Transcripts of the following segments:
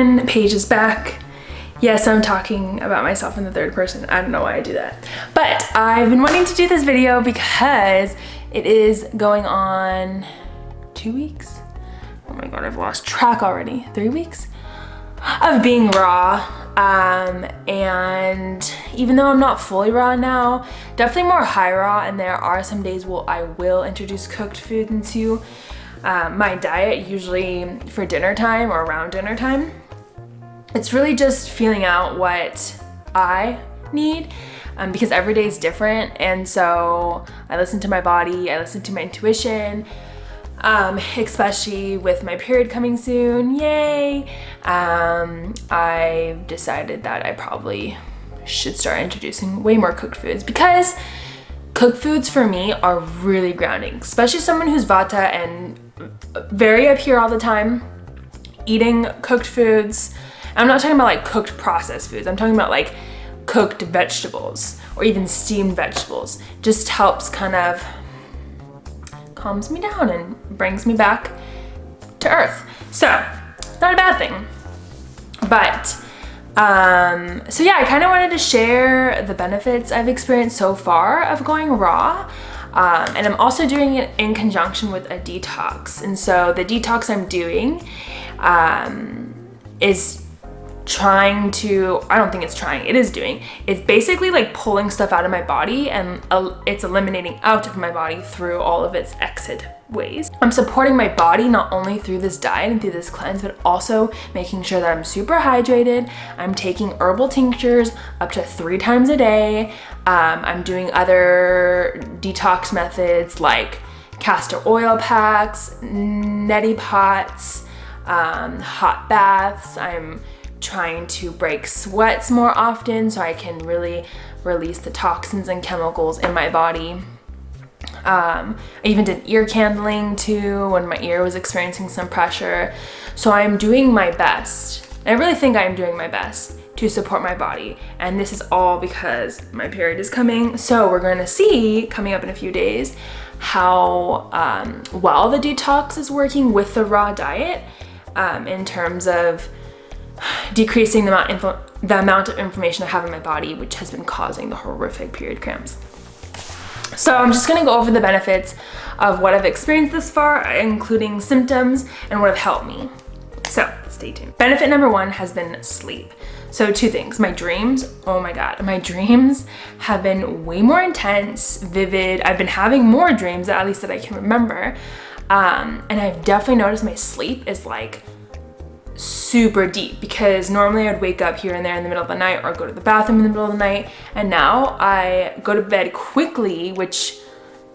11 pages back. Yes, I'm talking about myself in the third person. I don't know why I do that. But I've been wanting to do this video because it is going on 2 weeks. Oh my God, I've lost track already. 3 weeks of being raw. And even though I'm not fully raw now, definitely more high raw, and there are some days where I will introduce cooked food into my diet, usually for dinner time or around dinner time. It's really just feeling out what I need, because every day is different, and so I listen to my body, I listen to my intuition, especially with my period coming soon, yay. I've decided that I probably should start introducing way more cooked foods, because cooked foods for me are really grounding, especially someone who's Vata and very up here all the time. Eating cooked foods, I'm not talking about like cooked processed foods, I'm talking about like cooked vegetables or even steamed vegetables. Just helps kind of calms me down and brings me back to earth. So, not a bad thing. But, so yeah, I kind of wanted to share the benefits I've experienced so far of going raw. And I'm also doing it in conjunction with a detox. And so the detox I'm doing is trying to, I don't think it's trying, it is doing, it's basically like pulling stuff out of my body, and it's eliminating out of my body through all of its exit ways. I'm supporting my body not only through this diet and through this cleanse, but also making sure that I'm super hydrated. I'm taking herbal tinctures up to 3 times a day. I'm doing other detox methods like castor oil packs, neti pots, hot baths. I'm trying to break sweats more often so I can really release the toxins and chemicals in my body. I even did ear candling too when my ear was experiencing some pressure. So I'm doing my best. I really think I'm doing my best to support my body. And this is all because my period is coming. So we're going to see coming up in a few days how well the detox is working with the raw diet in terms of decreasing the amount of inflammation I have in my body, which has been causing the horrific period cramps. So I'm just gonna go over the benefits of what I've experienced this far, including symptoms and what have helped me. So stay tuned. Benefit number 1 has been sleep. So 2 things, my dreams, oh my God, my dreams have been way more intense, vivid. I've been having more dreams, at least that I can remember. And I've definitely noticed my sleep is like super deep, because normally I'd wake up here and there in the middle of the night or go to the bathroom in the middle of the night, and now I go to bed quickly, which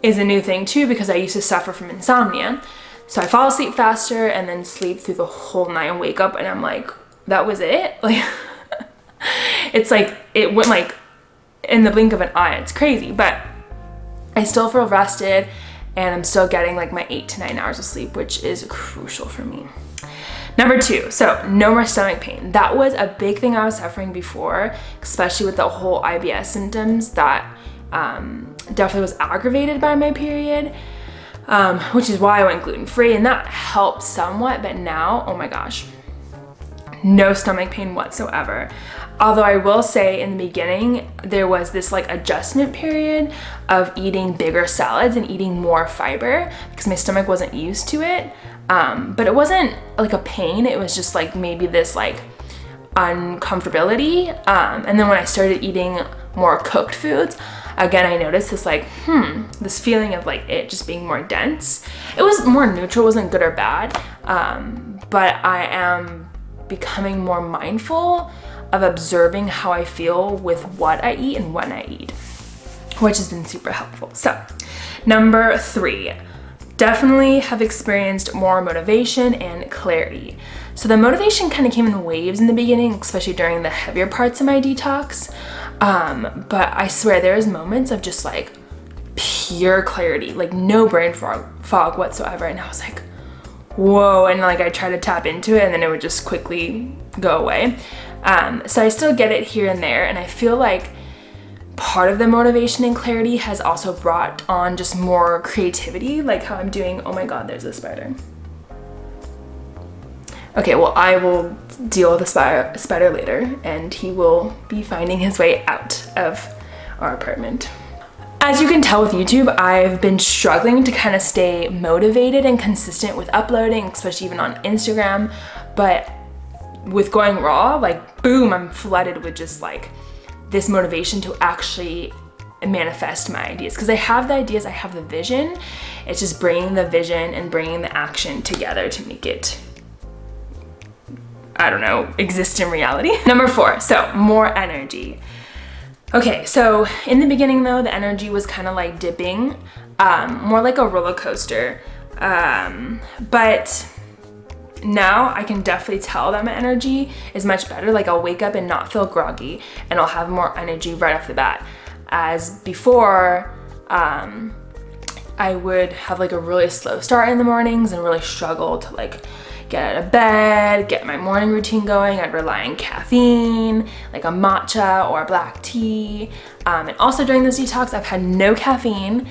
is a new thing too because I used to suffer from insomnia. So I fall asleep faster and then sleep through the whole night and wake up and I'm like, that was it? Like it's like it went like in the blink of an eye. It's crazy, but I still feel rested and I'm still getting like my 8 to 9 hours of sleep, which is crucial for me. Number 2, so no more stomach pain. That was a big thing I was suffering before, especially with the whole IBS symptoms that definitely was aggravated by my period, which is why I went gluten-free, and that helped somewhat, but now, oh my gosh, no stomach pain whatsoever. Although I will say in the beginning, there was this like adjustment period of eating bigger salads and eating more fiber because my stomach wasn't used to it. But it wasn't like a pain, it was just like maybe this like uncomfortability. And then when I started eating more cooked foods, again, I noticed this like, this feeling of like it just being more dense. It was more neutral, wasn't good or bad. But I am becoming more mindful of observing how I feel with what I eat and when I eat, which has been super helpful. So, number 3. Definitely have experienced more motivation and clarity. So the motivation kind of came in waves in the beginning, especially during the heavier parts of my detox. But I swear there's moments of just like pure clarity, like no brain fog whatsoever. And I was like, whoa. And like I try to tap into it and then it would just quickly go away. So I still get it here and there. And I feel like part of the motivation and clarity has also brought on just more creativity, like how I'm doing, oh my God, there's a spider. Okay, well, I will deal with the spider later, and he will be finding his way out of our apartment. As you can tell with YouTube, I've been struggling to kind of stay motivated and consistent with uploading, especially even on Instagram. But with going raw, like boom, I'm flooded with just like this motivation to actually manifest my ideas. Because I have the ideas, I have the vision. It's just bringing the vision and bringing the action together to make it, I don't know, exist in reality. Number 4, so more energy. Okay, so in the beginning though, the energy was kind of like dipping, more like a roller coaster. But now I can definitely tell that my energy is much better. Like I'll wake up and not feel groggy, and I'll have more energy right off the bat. As before, I would have like a really slow start in the mornings and really struggle to like get out of bed, get my morning routine going. I'd rely on caffeine, like a matcha or a black tea. And also during this detox, I've had no caffeine.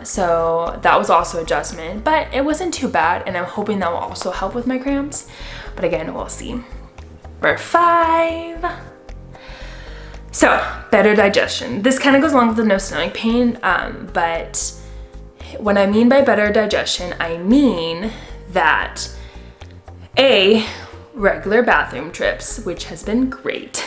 So that was also adjustment, but it wasn't too bad. And I'm hoping that will also help with my cramps. But again, we'll see. Number 5. So better digestion. This kind of goes along with the no stomach pain. But what I mean by better digestion, I mean that regular bathroom trips, which has been great.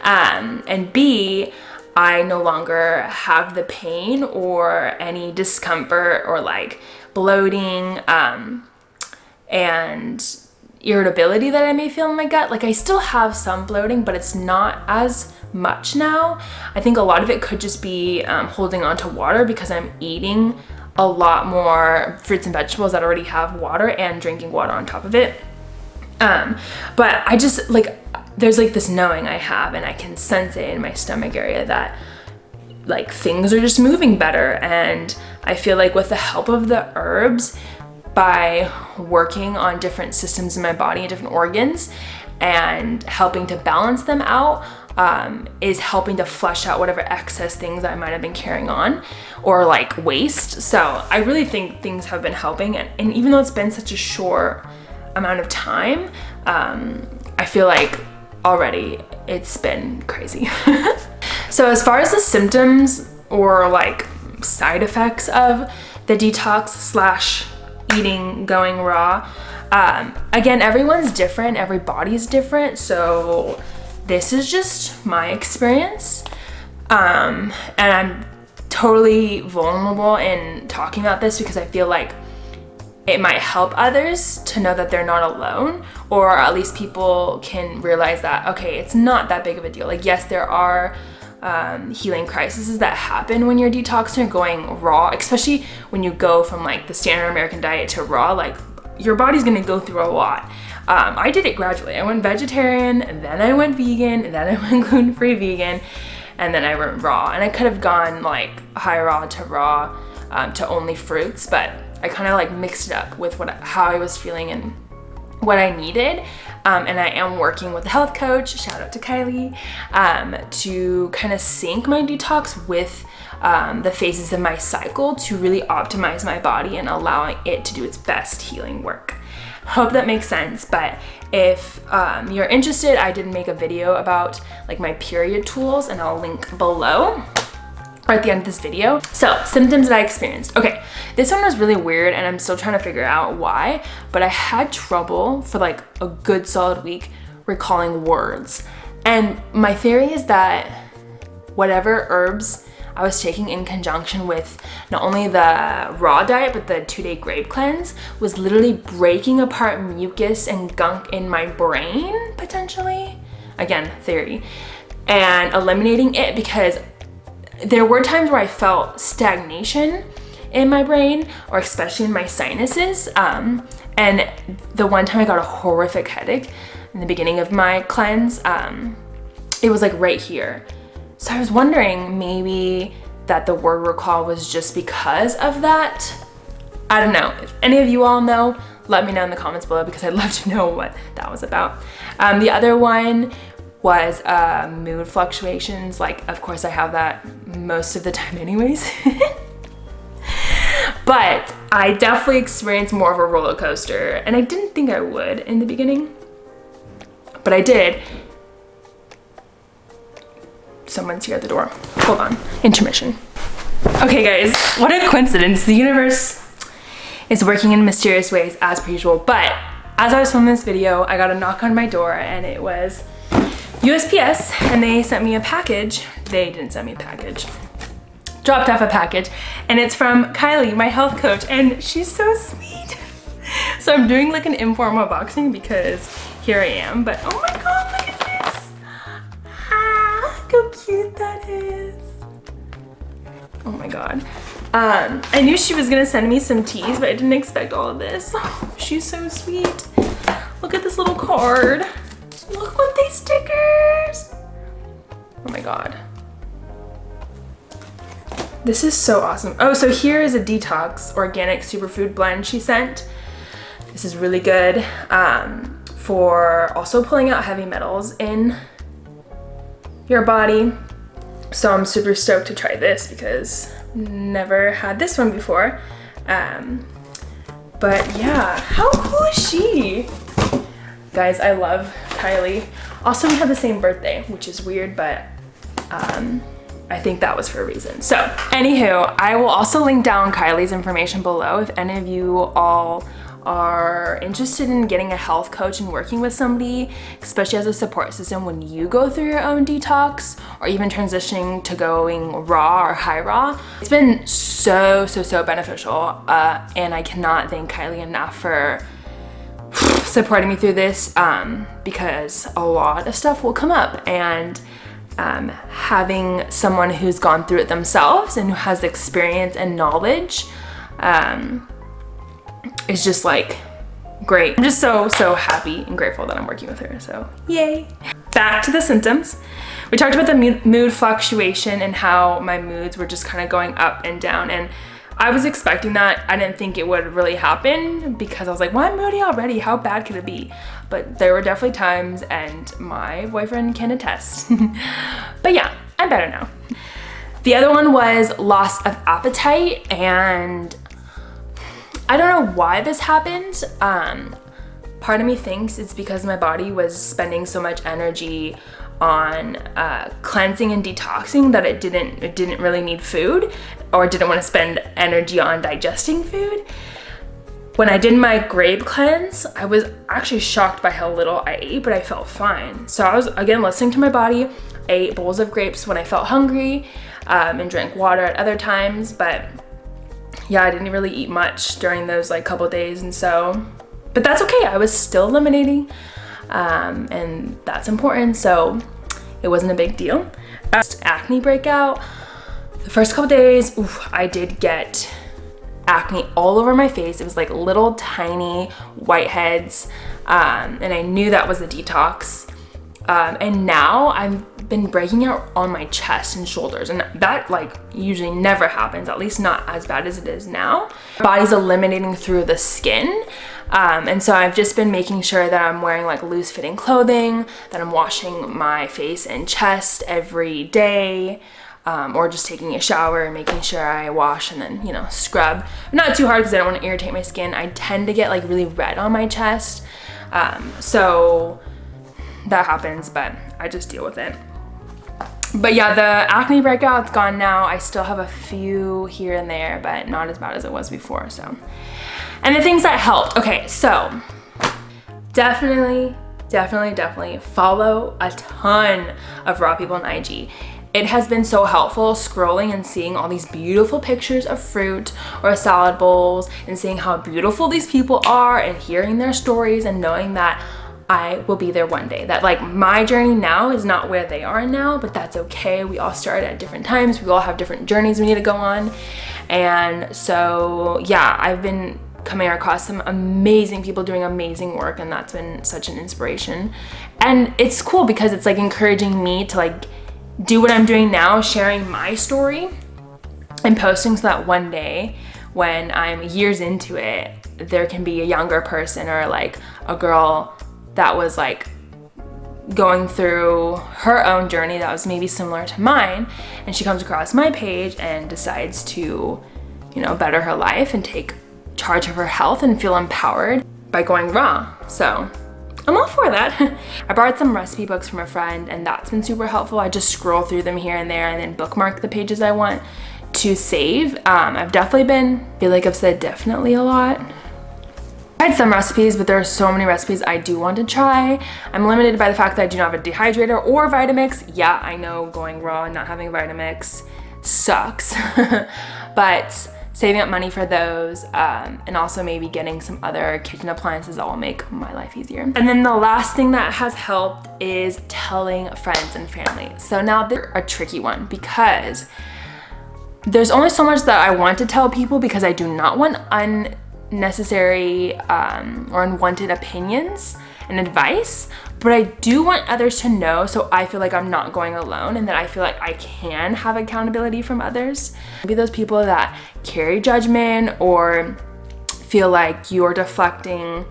And B, I no longer have the pain or any discomfort or like bloating and irritability that I may feel in my gut. Like I still have some bloating, but it's not as much now. I think a lot of it could just be holding on to water because I'm eating a lot more fruits and vegetables that already have water and drinking water on top of it. But I just like, there's like this knowing I have, and I can sense it in my stomach area that like things are just moving better. And I feel like with the help of the herbs, by working on different systems in my body and different organs and helping to balance them out, is helping to flush out whatever excess things I might have been carrying on or like waste. So I really think things have been helping. And even though it's been such a short amount of time, I feel like already it's been crazy. So as far as the symptoms or like side effects of the detox / eating going raw, again, everyone's different, every body's different. So this is just my experience. And I'm totally vulnerable in talking about this because I feel like it might help others to know that they're not alone, or at least people can realize that, okay, it's not that big of a deal. Like, yes, there are healing crises that happen when you're detoxing or going raw, especially when you go from like the standard American diet to raw. Like your body's gonna go through a lot. I did it gradually. I went vegetarian, and then I went vegan, and then I went gluten-free vegan, and then I went raw. And I could have gone like high raw to only fruits, but I kind of like mixed it up with how I was feeling and what I needed. And I am working with a health coach, shout out to Kylie, to kind of sync my detox with the phases of my cycle to really optimize my body and allowing it to do its best healing work. Hope that makes sense. But if you're interested, I did make a video about like my period tools, and I'll link below or at the end of this video. So symptoms that I experienced. Okay, this one was really weird and I'm still trying to figure out why, but I had trouble for like a good solid week recalling words. And my theory is that whatever herbs I was taking in conjunction with not only the raw diet, but the 2-day grape cleanse was literally breaking apart mucus and gunk in my brain, potentially. Again, theory. And eliminating it, because there were times where I felt stagnation in my brain, or especially in my sinuses. And the one time I got a horrific headache in the beginning of my cleanse, it was like right here. So I was wondering maybe that the word recall was just because of that. I don't know. If any of you all know, let me know in the comments below, because I'd love to know what that was about. The other one was mood fluctuations. Like, of course I have that most of the time anyways. But I definitely experienced more of a roller coaster, and I didn't think I would in the beginning, but I did. Someone's here at the door. Hold on, intermission. Okay guys, what a coincidence. The universe is working in mysterious ways as per usual, but as I was filming this video, I got a knock on my door and it was USPS, and they sent me a package. They didn't send me a package. Dropped off a package, and it's from Kylie, my health coach, and she's so sweet. So I'm doing like an informal unboxing because here I am, but oh my god, look at this. Ah, look how cute that is. Oh my god. I knew she was gonna send me some teas, but I didn't expect all of this. Oh, she's so sweet. Look at this little card. Look what these stickers. Oh my god. This is so awesome. Oh, so here is a detox organic superfood blend she sent. This is really good for also pulling out heavy metals in your body. So I'm super stoked to try this because never had this one before. But yeah, how cool is she? Guys, I love Kylie. Also, we have the same birthday, which is weird, but I think that was for a reason. So anywho, I will also link down Kylie's information below if any of you all are interested in getting a health coach and working with somebody, especially as a support system when you go through your own detox or even transitioning to going raw or high raw. It's been so beneficial, and I cannot thank Kylie enough for supporting me through this, because a lot of stuff will come up, and having someone who's gone through it themselves and who has experience and knowledge is just like great. I'm just so happy and grateful that I'm working with her, so yay. Back to the symptoms. We talked about the mood fluctuation and how my moods were just kind of going up and down, and I was expecting that. I didn't think it would really happen because I was like, well, I'm moody already, how bad could it be? But there were definitely times, and my boyfriend can attest. But yeah, I'm better now. The other one was loss of appetite, and I don't know why this happened. Part of me thinks it's because my body was spending so much energy on cleansing and detoxing that it didn't really need food, or didn't want to spend energy on digesting food. When I did my grape cleanse, I was actually shocked by how little I ate, but I felt fine. So I was again listening to my body. I ate bowls of grapes when I felt hungry, and drank water at other times, but yeah, I didn't really eat much during those like couple days, and so, but that's okay. I was still eliminating, and that's important, so it wasn't a big deal. Acne breakout. The first couple days, I did get acne all over my face. It was like little tiny whiteheads, and I knew that was the detox. And now I've been breaking out on my chest and shoulders, and that like usually never happens, at least not as bad as it is now. My body's eliminating through the skin. And so I've just been making sure that I'm wearing like loose fitting clothing, that I'm washing my face and chest every day, or just taking a shower and making sure I wash and then, you know, scrub. Not too hard because I don't want to irritate my skin. I tend to get like really red on my chest. So that happens, but I just deal with it. But yeah, the acne breakout's gone now. I still have a few here and there, but not as bad as it was before, so. And the things that helped. Okay, so definitely follow a ton of raw people on IG. It has been so helpful scrolling and seeing all these beautiful pictures of fruit or salad bowls and seeing how beautiful these people are and hearing their stories and knowing that I will be there one day. That like my journey now is not where they are now, but that's okay. We all start at different times. We all have different journeys we need to go on. And so yeah, I've been coming across some amazing people doing amazing work, and that's been such an inspiration. And it's cool because it's like encouraging me to like do what I'm doing now, sharing my story and posting, so that one day when I'm years into it, there can be a younger person or like a girl that was like going through her own journey that was maybe similar to mine, and she comes across my page and decides to you know, better her life and take charge of her health and feel empowered by going raw. So I'm all for that. I borrowed some recipe books from a friend, and that's been super helpful. I just scroll through them here and there and then bookmark the pages I want to save. I've definitely feel like I've said definitely a lot. I tried some recipes, but there are so many recipes I do want to try. I'm limited by the fact that I do not have a dehydrator or Vitamix. Yeah, I know going raw and not having Vitamix sucks, but saving up money for those, and also maybe getting some other kitchen appliances that will make my life easier. And then the last thing that has helped is telling friends and family. So now they're a tricky one because there's only so much that I want to tell people because I do not want unnecessary or unwanted opinions and advice, but I do want others to know, so I feel like I'm not going alone and that I feel like I can have accountability from others. Maybe those people that carry judgment or feel like you're deflecting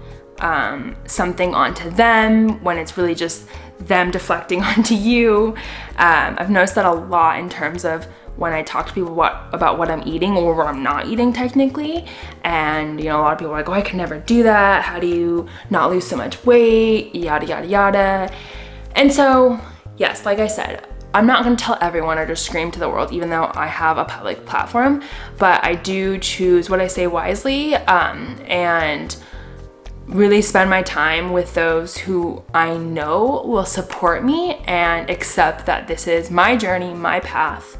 something onto them when it's really just them deflecting onto you. I've noticed that a lot in terms of when I talk to people about what I'm eating or what I'm not eating technically. And, you know, a lot of people are like, oh, I can never do that. How do you not lose so much weight? Yada, yada, yada. And so, yes, like I said, I'm not gonna tell everyone or just scream to the world, even though I have a public platform, but I do choose what I say wisely, and really spend my time with those who I know will support me and accept that this is my journey, my path,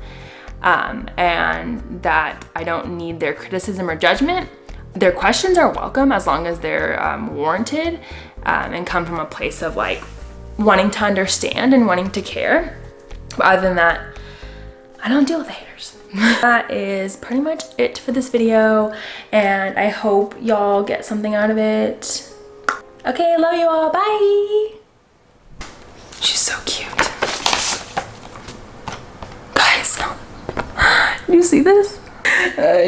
and that I don't need their criticism or judgment. Their questions are welcome as long as they're warranted, and come from a place of like wanting to understand and wanting to care. But other than that, I don't deal with haters. That is pretty much it for this video, and I hope y'all get something out of it. Okay, love you all, bye! She's so cute. Guys, do you see this?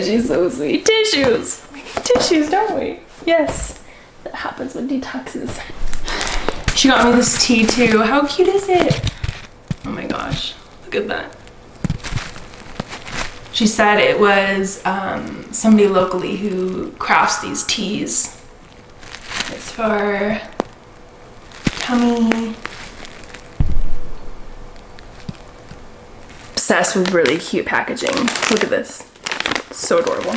She's so sweet. Tissues! We need tissues, don't we? Yes, that happens with detoxes. She got me this tea too. How cute is it? Oh my gosh, look at that. She said it was somebody locally who crafts these teas. It's for tummy. Obsessed with really cute packaging. Look at this, so adorable.